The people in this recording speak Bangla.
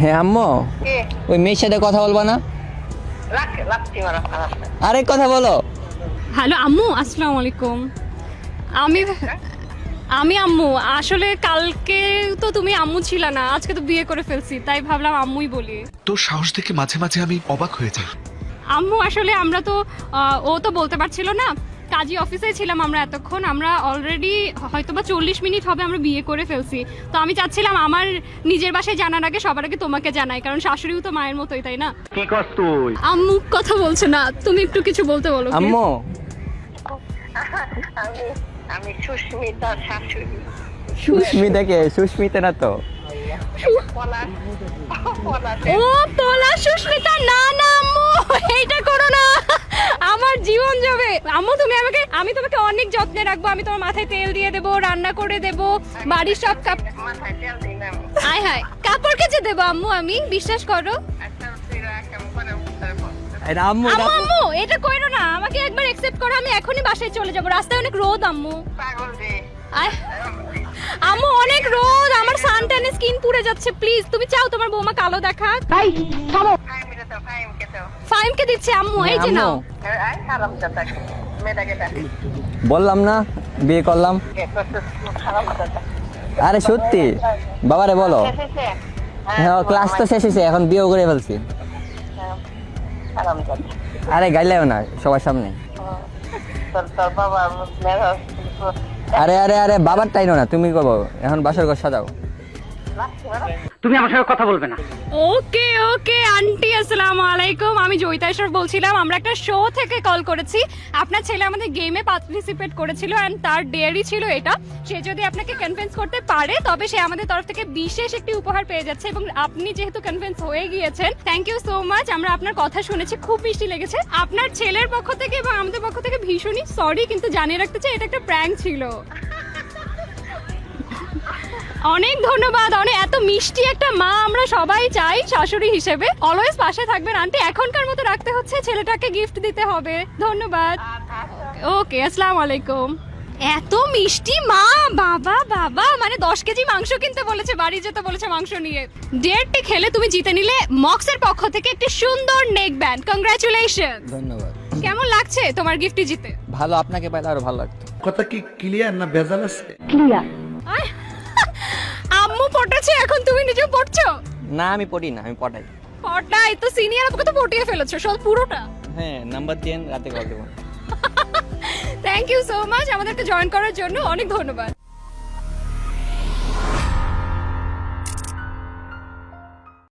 হ্যাঁ আম্মু, কে? ওই মেয়ের সাথে কথা বলবা না? রাখছি মারা খারাপ না। আরেক কথা বলো। হ্যালো আম্মু, আসসালামু আলাইকুম। আমি আমি আম্মু, আসলে কালকে তো তুমি আম্মু ছিল না, আজকে তো বিয়ে করে ফেলছি, তাই ভাবলাম আম্মুই বলি। তোর সাহস দেখে মাঝে মাঝে আমি অবাক হয়ে যাই। আম্মু আসলে আমরা তো ও তো বলতে পারছিল না, কাজী অফিসে ছিলাম আমরা এতক্ষণ, আমরা অলরেডি হয়তোবা 40 মিনিট হবে আমরা বিয়ে করে ফেলছি। তো আমি চাচ্ছিলাম আমার নিজের বাসায় জানার আগে সবার আগে তোমাকে জানাই, কারণ শাশুড়িও তো মায়ের মতোই, তাই না? কি কস তুই? আম্মু কথা বলছে না, তুমি একটু কিছু বলতে বলো please। আম্মু, আমি আমি সুস্মিতার শাশুড়ি। সুস্মিতাকে? সুস্মিতা না তো। পলাশ পলাশ ও পলা সুস্মিতা, না না আম্মু, এইটা করো না, আমার জীবন যাবে। আম্মু তুমি আমাকে, আমি তোমাকে অনেক যত্নে রাখবো, আমি তোমার মাথায় তেল দিয়ে দেবো, রান্না করে দেবো, বাড়ির সব মাথায় তেল দিলাম। আয় হায় কাপড় কেচে দেবো আম্মু, আমি বিশ্বাস করো। আচ্ছা তুই রাখ, কেমন করে উত্তর বল। এটা আম্মু, আম্মু আম্মু এটা কইরো না, আমাকে একবার অ্যাকসেপ্ট করো, আমি এখনই বাসায় চলে যাবো, রাস্তায় অনেক রোদ আম্মু। পাগল রে। আয় আম্মু অনেক রোদ, আমার সানট্যানে স্কিন পুড়ে যাচ্ছে, প্লিজ তুমি চাও তোমার বৌমা কালো দেখাক? ফাইমকে দাও, ফাইমকে দাও। ফাইমকে দিচ্ছে আম্মু, এই যে নাও। আয় খারাপ কথা। মেয়েটাকে ডাক। বললাম না বিয়ে করলাম। কে করছিস? খারাপ কথা। আরে সত্যি, বাবারে বলো। শেষে হ্যাঁ, ক্লাস তো শেষ হয়েছে, এখন বিয়েও করে ফেলছি। খারাপ কথা। আরে গাইলেও না সবার সামনে। তোর বাবা মেয়ে আরে আরে আরে বাবার টাইনো না, তুমি করবো এখন বাসর ঘর সাজাও। তুমি আমার সঙ্গে কথা বলবে না। ওকে ওকে আন্টি, আসসালামু আলাইকুম। আমি জয়িতা ইশরাফ বলছিলাম, আমরা একটা শো থেকে কল করেছি। আপনার ছেলে আমাদের গেমে পার্টিসিপেট করেছিল এন্ড তার ডেয়ারি ছিল এটা, সে যদি আপনাকে কনভিন্স করতে পারে তবে সে আমাদের তরফ থেকে বিশেষ একটি উপহার পেয়ে যাচ্ছে, এবং আপনি যেহেতু কনভিন্স হয়ে গিয়েছেন, থ্যাংক ইউ সো মাচ। আমরা আপনার কথা শুনেছি, খুব মিষ্টি লেগেছে। আপনার ছেলের পক্ষ থেকে এবং আমাদের পক্ষ থেকে ভীষণই সরি, কিন্তু জানিয়ে রাখতে চাই এটা একটা প্র্যাঙ্ক ছিল। অনেক ধন্যবাদ, অনেক এত মিষ্টি একটা মা আমরা সবাই চাই শাশুড়ি হিসেবে, অলওয়েজ পাশে থাকবেন আন্টি। এখনকার মতো রাখতে হচ্ছে, ছেলেটাকে গিফট দিতে হবে। ধন্যবাদ। ওকে, আসসালামু আলাইকুম। এত মিষ্টি মা, বাবা বাবা, মানে 10 কেজি মাংস কিনতে বলেছে, বাড়ি যেতে বলেছে মাংস নিয়ে। ডেটটি খেলে তুমি জিতে নিলে মক্সের পক্ষ থেকে একটি সুন্দর নেক ব্যান্ড। কংগ্রাচুলেশন। ধন্যবাদ। কেমন লাগছে তোমার গিফটটি জিতে? ভালো, আপনাকে পাইলে আরো ভালো লাগতো। কথা কি ক্লিয়ার না ভেজাল আছে? আয়, আম্মু পটেছে, এখন তুমি নিজেও পড়ছো? না আমি পড়ি না, আমি পড়াই। পটাই তো, সিনিয়র আপুকে তো পটিয়ে ফেলেছো সব পুরোটা। হ্যাঁ, নাম্বার দেন, রাতে কল দেবো। থ্যাংক ইউ সো মাচ আমাদেরকে জয়েন করার জন্য, অনেক ধন্যবাদ।